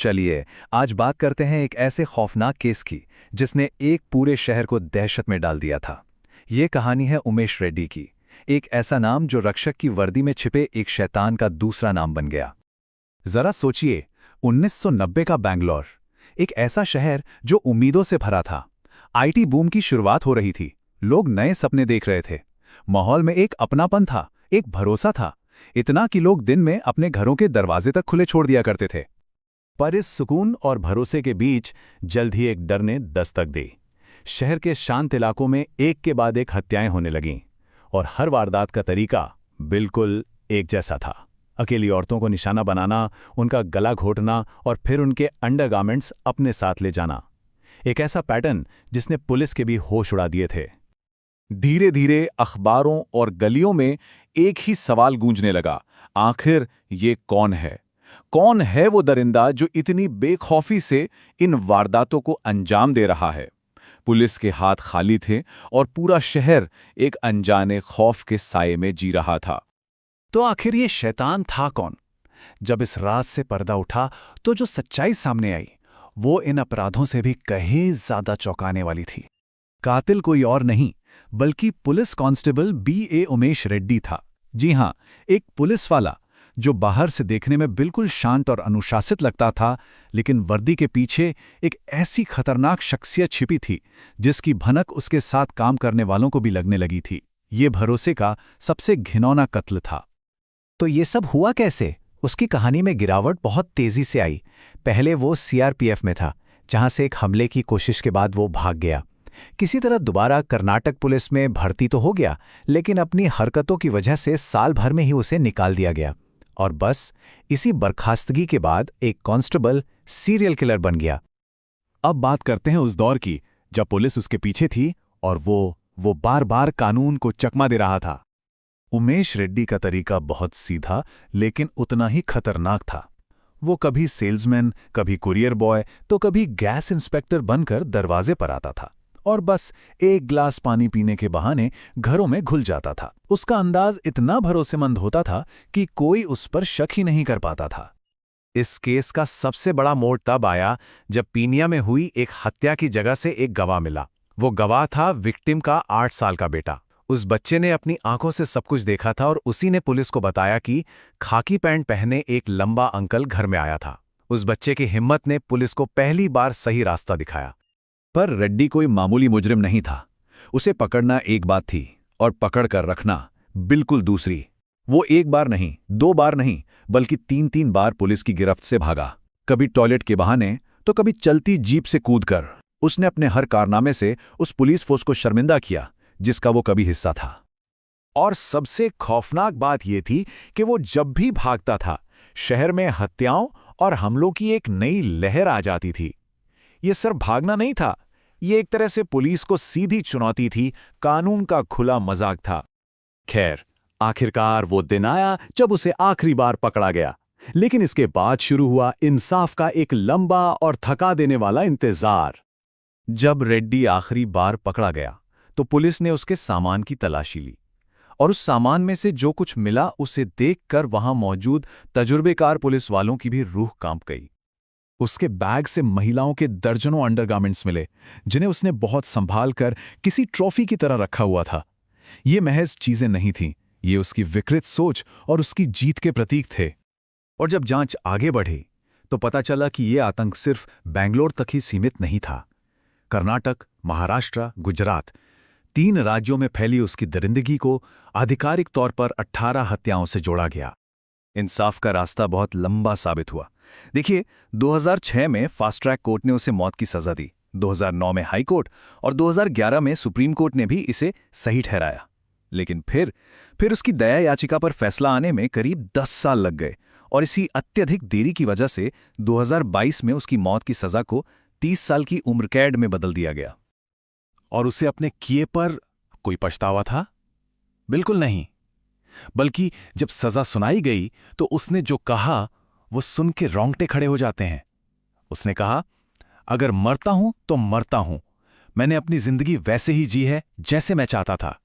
चलिए आज बात करते हैं एक ऐसे खौफनाक केस की जिसने एक पूरे शहर को दहशत में डाल दिया था। ये कहानी है उमेश रेड्डी की, एक ऐसा नाम जो रक्षक की वर्दी में छिपे एक शैतान का दूसरा नाम बन गया। जरा सोचिए, 1990 का बैंगलोर, एक ऐसा शहर जो उम्मीदों से भरा था। आईटी बूम की शुरुआत हो रही थी, लोग नए सपने देख रहे थे। माहौल में एक अपनापन था, एक भरोसा था, इतना कि लोग दिन में अपने घरों के दरवाजे तक खुले छोड़ दिया करते थे। पर इस सुकून और भरोसे के बीच जल्द ही एक डर ने दस्तक दी। शहर के शांत इलाकों में एक के बाद एक हत्याएं होने लगीं, और हर वारदात का तरीका बिल्कुल एक जैसा था। अकेली औरतों को निशाना बनाना, उनका गला घोटना और फिर उनके अंडरगारमेंट्स अपने साथ ले जाना। एक ऐसा पैटर्न जिसने पुलिस के भी होश उड़ा दिए थे। धीरे धीरे अखबारों और गलियों में एक ही सवाल गूंजने लगा, आखिर ये कौन है? कौन है वो दरिंदा जो इतनी बेखौफी से इन वारदातों को अंजाम दे रहा है? पुलिस के हाथ खाली थे और पूरा शहर एक अनजाने खौफ के साये में जी रहा था। तो आखिर ये शैतान था कौन? जब इस राज से पर्दा उठा तो जो सच्चाई सामने आई वो इन अपराधों से भी कहीं ज्यादा चौंकाने वाली थी। कातिल कोई और नहीं बल्कि police constable B.A. Umesh Reddy था। जी हां, एक पुलिस वाला जो बाहर से देखने में बिल्कुल शांत और अनुशासित लगता था, लेकिन वर्दी के पीछे एक ऐसी खतरनाक शख्सियत छिपी थी जिसकी भनक उसके साथ काम करने वालों को भी लगने लगी थी। ये भरोसे का सबसे घिनौना कत्ल था। तो ये सब हुआ कैसे? उसकी कहानी में गिरावट बहुत तेजी से आई। पहले वो CRPF में था, जहां से एक हमले की कोशिश के बाद वो भाग गया। किसी तरह दोबारा कर्नाटक पुलिस में भर्ती तो हो गया, लेकिन अपनी हरकतों की वजह से साल भर में ही उसे निकाल दिया गया। और बस इसी बर्खास्तगी के बाद एक कांस्टेबल सीरियल किलर बन गया। अब बात करते हैं उस दौर की जब पुलिस उसके पीछे थी और वो बार बार कानून को चकमा दे रहा था। उमेश रेड्डी का तरीका बहुत सीधा लेकिन उतना ही खतरनाक था। वो कभी सेल्समैन, कभी कुरियर बॉय, तो कभी गैस इंस्पेक्टर बनकर दरवाजे पर आता था और बस एक ग्लास पानी पीने के बहाने घरों में घुल जाता था। उसका अंदाज इतना भरोसेमंद होता था कि कोई उस पर शक ही नहीं कर पाता था। इस केस का सबसे बड़ा मोड़ तब आया जब पीनिया में हुई एक हत्या की जगह से एक गवाह मिला। वो गवाह था विक्टिम का 8 साल का बेटा। उस बच्चे ने अपनी आंखों से सब कुछ देखा था और उसी ने पुलिस को बताया कि खाकी पैंट पहने एक लंबा अंकल घर में आया था। उस बच्चे की हिम्मत ने पुलिस को पहली बार सही रास्ता दिखाया। पर रेड्डी कोई मामूली मुजरिम नहीं था। उसे पकड़ना एक बात थी और पकड़ कर रखना बिल्कुल दूसरी। वो एक बार नहीं, 2 बार नहीं, बल्कि 3-3 बार पुलिस की गिरफ्त से भागा। कभी टॉयलेट के बहाने तो कभी चलती जीप से कूदकर। उसने अपने हर कारनामे से उस पुलिस फोर्स को शर्मिंदा किया जिसका वो कभी हिस्सा था। और सबसे खौफनाक बात यह थी कि वो जब भी भागता था, शहर में हत्याओं और हमलों की एक नई लहर आ जाती थी। ये सिर्फ भागना नहीं था, ये एक तरह से पुलिस को सीधी चुनौती थी, कानून का खुला मजाक था। खैर, आखिरकार वो दिन आया जब उसे आखिरी बार पकड़ा गया। लेकिन इसके बाद शुरू हुआ इंसाफ का एक लंबा और थका देने वाला इंतजार। जब रेड्डी आखिरी बार पकड़ा गया तो पुलिस ने उसके सामान की तलाशी ली और उस सामान में से जो कुछ मिला उसे देखकर वहां मौजूद तजुर्बेकार पुलिस वालों की भी रूह कांप गई। उसके बैग से महिलाओं के दर्जनों अंडरगारमेंट्स मिले जिन्हें उसने बहुत संभाल कर किसी ट्रॉफी की तरह रखा हुआ था। ये महज चीजें नहीं थीं, ये उसकी विकृत सोच और उसकी जीत के प्रतीक थे। और जब जांच आगे बढ़ी तो पता चला कि ये आतंक सिर्फ बेंगलोर तक ही सीमित नहीं था। कर्नाटक, महाराष्ट्र, गुजरात, 3 राज्यों में फैली उसकी दरिंदगी को आधिकारिक तौर पर 18 हत्याओं से जोड़ा गया। इंसाफ का रास्ता बहुत लंबा साबित हुआ। देखिए, 2006 में फास्ट ट्रैक कोर्ट ने उसे मौत की सजा दी, 2009 में हाई कोर्ट और 2011 में सुप्रीम कोर्ट ने भी इसे सही ठहराया। लेकिन फिर उसकी दया याचिका पर फैसला आने में करीब 10 साल लग गए और इसी अत्यधिक देरी की वजह से 2022 में उसकी मौत की सजा को 30 साल की उम्र कैद में बदल दिया गया। और उसे अपने किए पर कोई पछतावा था? बिल्कुल नहीं। बल्कि जब सजा सुनाई गई तो उसने जो कहा वो सुन के रोंगटे खड़े हो जाते हैं। उसने कहा, अगर मरता हूं तो मरता हूं, मैंने अपनी जिंदगी वैसे ही जी है जैसे मैं चाहता था।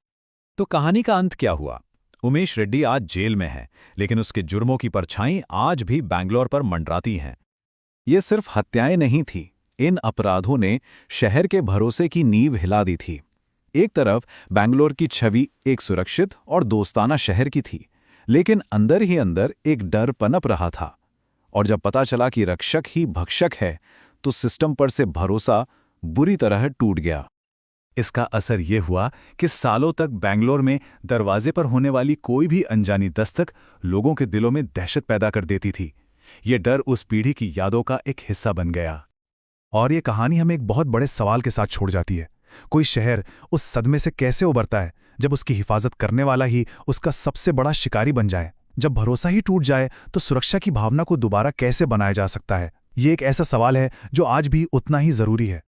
तो कहानी का अंत क्या हुआ? उमेश रेड्डी आज जेल में है, लेकिन उसके जुर्मों की परछाई आज भी बैंगलोर पर मंडराती हैं। ये सिर्फ हत्याएं नहीं थी, इन अपराधों ने शहर के भरोसे की नींव हिला दी थी। एक तरफ बैंगलोर की छवि एक सुरक्षित और दोस्ताना शहर की थी, लेकिन अंदर ही अंदर एक डर पनप रहा था। और जब पता चला कि रक्षक ही भक्षक है, तो सिस्टम पर से भरोसा बुरी तरह टूट गया। इसका असर यह हुआ कि सालों तक बैंगलोर में दरवाजे पर होने वाली कोई भी अनजानी दस्तक लोगों के दिलों में दहशत पैदा कर देती थी। ये डर उस पीढ़ी की यादों का एक हिस्सा बन गया। और ये कहानी हमें एक बहुत बड़े सवाल के साथ छोड़ जाती है। कोई शहर उस सदमे से कैसे उबरता है जब उसकी हिफाजत करने वाला ही उसका सबसे बड़ा शिकारी बन जाए? जब भरोसा ही टूट जाए तो सुरक्षा की भावना को दोबारा कैसे बनाया जा सकता है? ये एक ऐसा सवाल है जो आज भी उतना ही जरूरी है।